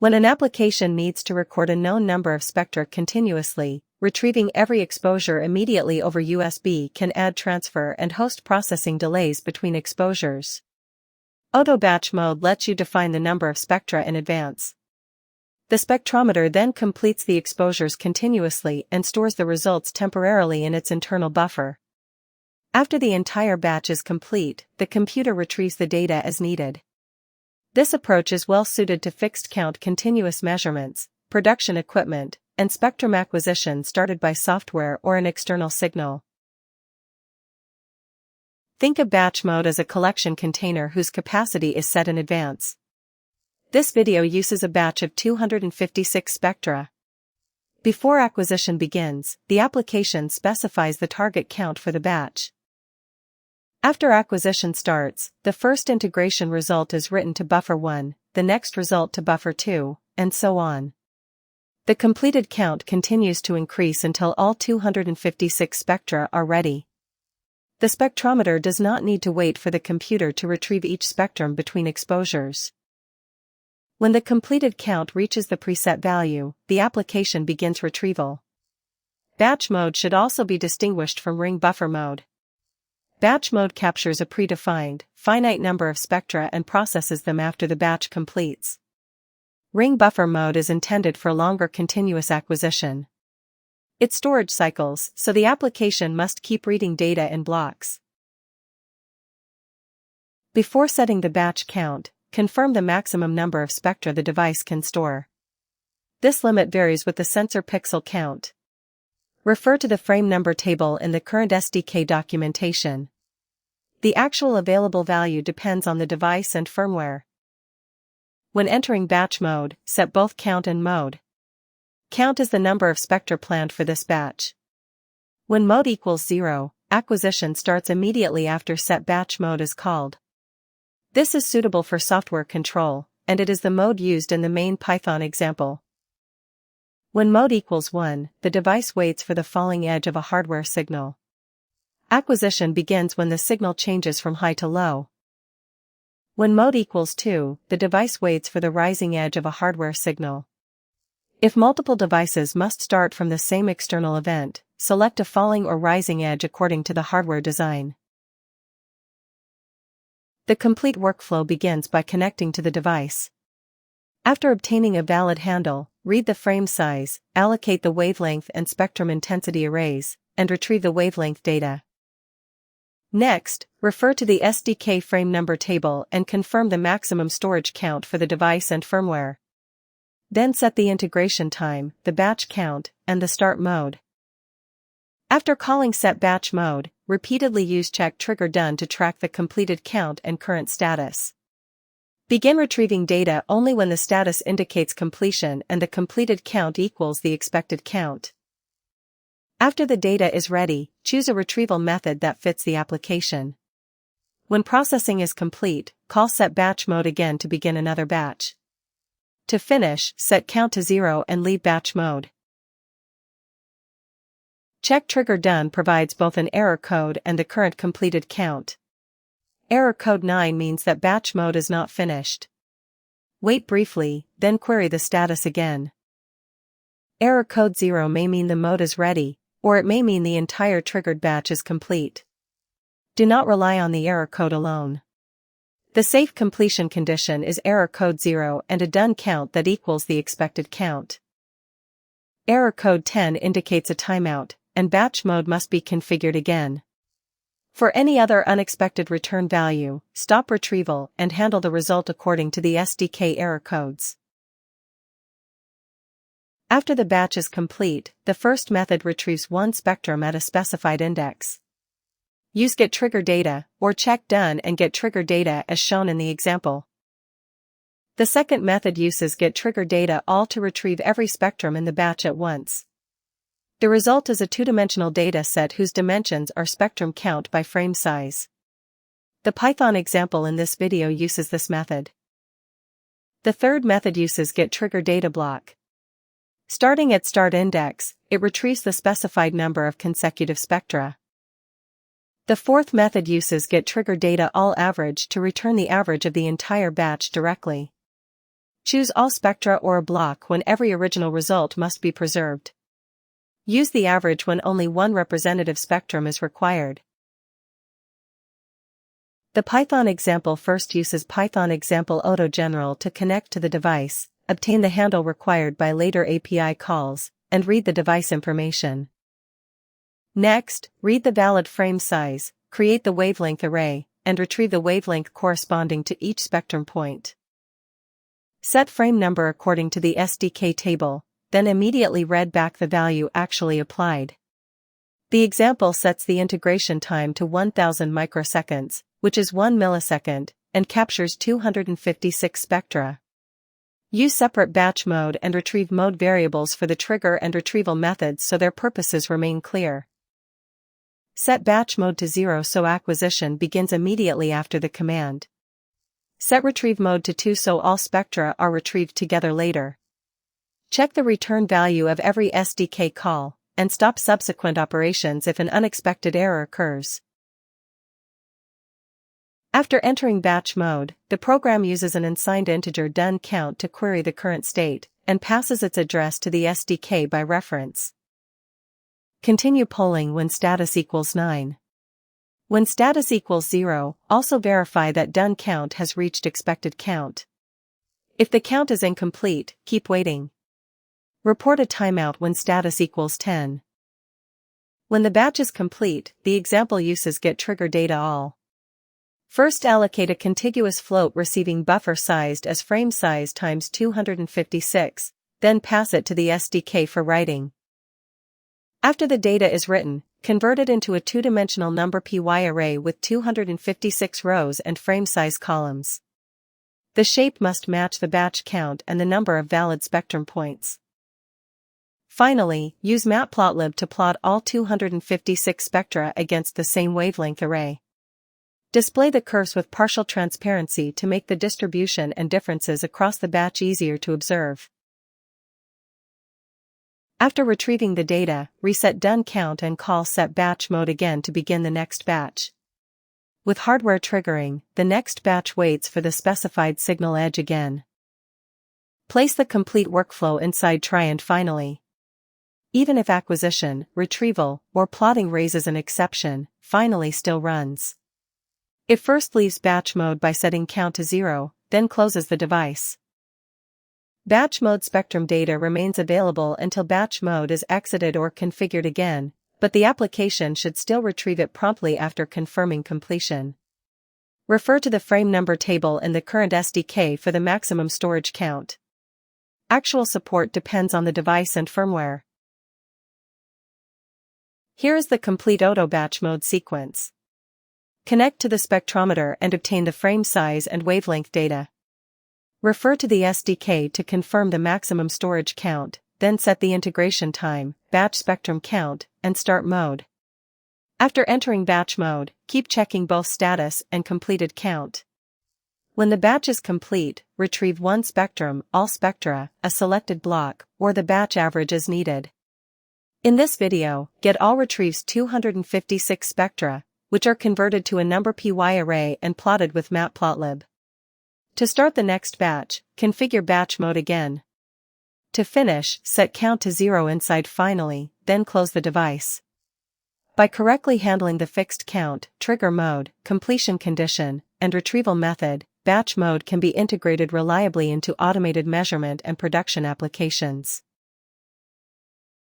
When an application needs to record a known number of spectra continuously, retrieving every exposure immediately over USB can add transfer and host processing delays between exposures. Auto batch mode lets you define the number of spectra in advance. The spectrometer then completes the exposures continuously and stores the results temporarily in its internal buffer. After the entire batch is complete, the computer retrieves the data as needed. This approach is well suited to fixed count continuous measurements, production equipment, and spectrum acquisition started by software or an external signal. Think of batch mode as a collection container whose capacity is set in advance. This video uses a batch of 256 spectra. Before acquisition begins, the application specifies the target count for the batch. After acquisition starts, the first integration result is written to buffer 1, the next result to buffer 2, and so on. The completed count continues to increase until all 256 spectra are ready. The spectrometer does not need to wait for the computer to retrieve each spectrum between exposures. When the completed count reaches the preset value, the application begins retrieval. Batch mode should also be distinguished from ring buffer mode. Batch mode captures a predefined, finite number of spectra and processes them after the batch completes. Ring buffer mode is intended for longer continuous acquisition. It's storage cycles, so the application must keep reading data in blocks. Before setting the batch count, confirm the maximum number of spectra the device can store. This limit varies with the sensor pixel count. Refer to the frame number table in the current SDK documentation. The actual available value depends on the device and firmware. When entering batch mode, set both count and mode. Count is the number of spectra planned for this batch. When mode equals 0, acquisition starts immediately after set batch mode is called. This is suitable for software control, and it is the mode used in the main Python example. When mode equals 1, the device waits for the falling edge of a hardware signal. Acquisition begins when the signal changes from high to low. When mode equals 2, the device waits for the rising edge of a hardware signal. If multiple devices must start from the same external event, select a falling or rising edge according to the hardware design. The complete workflow begins by connecting to the device. After obtaining a valid handle, read the frame size, allocate the wavelength and spectrum intensity arrays, and retrieve the wavelength data. Next, refer to the SDK frame number table and confirm the maximum storage count for the device and firmware. Then set the integration time, the batch count, and the start mode. After calling set batch mode, repeatedly use check trigger done to track the completed count and current status. Begin retrieving data only when the status indicates completion and the completed count equals the expected count. After the data is ready, choose a retrieval method that fits the application. When processing is complete, call set batch mode again to begin another batch. To finish, set count to 0 and leave batch mode. Check trigger done provides both an error code and the current completed count. Error code 9 means that batch mode is not finished. Wait briefly, then query the status again. Error code 0 may mean the mode is ready, or it may mean the entire triggered batch is complete. Do not rely on the error code alone. The safe completion condition is error code 0 and a done count that equals the expected count. Error code 10 indicates a timeout, and batch mode must be configured again. For any other unexpected return value, stop retrieval and handle the result according to the SDK error codes. After the batch is complete, the first method retrieves one spectrum at a specified index. Use getTriggerData, or check done and getTriggerData as shown in the example. The second method uses getTriggerData all to retrieve every spectrum in the batch at once. The result is a two-dimensional data set whose dimensions are spectrum count by frame size. The Python example in this video uses this method. The third method uses getTriggerDataBlock. Starting at start index, it retrieves the specified number of consecutive spectra. The fourth method uses getTriggerDataAllAverage to return the average of the entire batch directly. Choose all spectra or a block when every original result must be preserved. Use the average when only one representative spectrum is required. The Python example first uses Python example auto general to connect to the device, obtain the handle required by later API calls, and read the device information. Next, read the valid frame size, create the wavelength array, and retrieve the wavelength corresponding to each spectrum point. Set frame number according to the SDK table, then immediately read back the value actually applied. The example sets the integration time to 1000 microseconds, which is 1 millisecond, and captures 256 spectra. Use separate batch mode and retrieve mode variables for the trigger and retrieval methods so their purposes remain clear. Set batch mode to 0 so acquisition begins immediately after the command. Set retrieve mode to 2 so all spectra are retrieved together later. Check the return value of every SDK call, and stop subsequent operations if an unexpected error occurs. After entering batch mode, the program uses an unsigned integer done count to query the current state, and passes its address to the SDK by reference. Continue polling when status equals 9. When status equals 0, also verify that done count has reached expected count. If the count is incomplete, keep waiting. Report a timeout when status equals 10. When the batch is complete, the example uses getTriggerData_all. First allocate a contiguous float receiving buffer sized as frame size times 256, then pass it to the SDK for writing. After the data is written, convert it into a two-dimensional number py array with 256 rows and frame size columns. The shape must match the batch count and the number of valid spectrum points. Finally, use matplotlib to plot all 256 spectra against the same wavelength array. Display the curves with partial transparency to make the distribution and differences across the batch easier to observe. After retrieving the data, reset done count and call set batch mode again to begin the next batch. With hardware triggering, the next batch waits for the specified signal edge again. Place the complete workflow inside try and finally. Even if acquisition, retrieval, or plotting raises an exception, finally still runs. It first leaves batch mode by setting count to 0, then closes the device. Batch mode spectrum data remains available until batch mode is exited or configured again, but the application should still retrieve it promptly after confirming completion. Refer to the frame number table in the current SDK for the maximum storage count. Actual support depends on the device and firmware. Here is the complete auto batch mode sequence. Connect to the spectrometer and obtain the frame size and wavelength data. Refer to the SDK to confirm the maximum storage count, then set the integration time, batch spectrum count, and start mode. After entering batch mode, keep checking both status and completed count. When the batch is complete, retrieve one spectrum, all spectra, a selected block, or the batch average as needed. In this video, getAll retrieves 256 spectra, which are converted to a number py array and plotted with matplotlib. To start the next batch, configure batch mode again. To finish, set count to 0 inside finally, then close the device. By correctly handling the fixed count, trigger mode, completion condition, and retrieval method, batch mode can be integrated reliably into automated measurement and production applications.